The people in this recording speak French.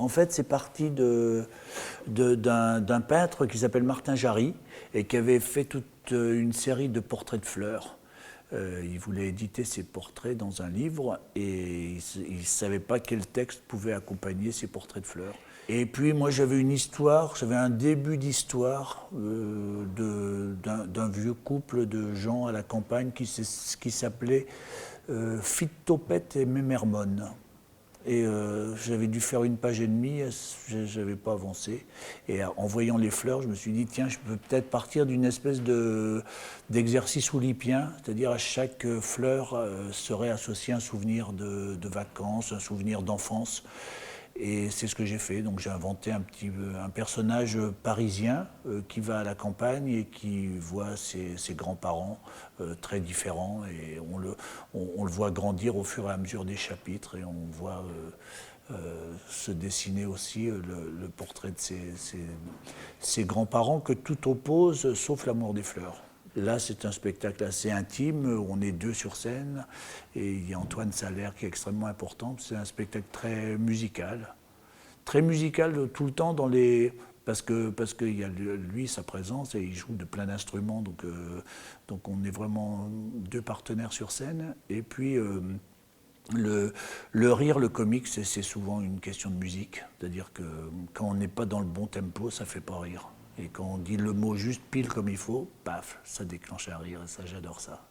En fait, c'est parti d'un peintre qui s'appelle Martin Jarry et qui avait fait toute une série de portraits de fleurs. Il voulait éditer ses portraits dans un livre et il ne savait pas quel texte pouvait accompagner ces portraits de fleurs. Et puis moi j'avais une histoire, j'avais un début d'histoire d'un vieux couple de gens à la campagne qui s'appelait Phytopète et Mémermone. Et j'avais dû faire une page et demie, je n'avais pas avancé. Et en voyant les fleurs, je me suis dit, tiens, je peux peut-être partir d'une espèce d'exercice oulipien, c'est-à-dire à chaque fleur serait associé un souvenir de vacances, un souvenir d'enfance. Et c'est ce que j'ai fait. Donc j'ai inventé un personnage parisien qui va à la campagne et qui voit ses grands-parents très différents. Et on le voit grandir au fur et à mesure des chapitres. Et on voit se dessiner aussi le portrait de ses grands-parents que tout oppose sauf l'amour des fleurs. Là, c'est un spectacle assez intime, on est deux sur scène, et il y a Antoine Salaire qui est extrêmement important. C'est un spectacle très musical tout le temps parce qu'il y a lui, sa présence, et il joue de plein d'instruments, donc on est vraiment deux partenaires sur scène. Et puis le rire, le comique, c'est souvent une question de musique, c'est-à-dire que quand on n'est pas dans le bon tempo, ça fait pas rire. Et quand on dit le mot juste pile comme il faut, paf, ça déclenche un rire, et ça, j'adore ça.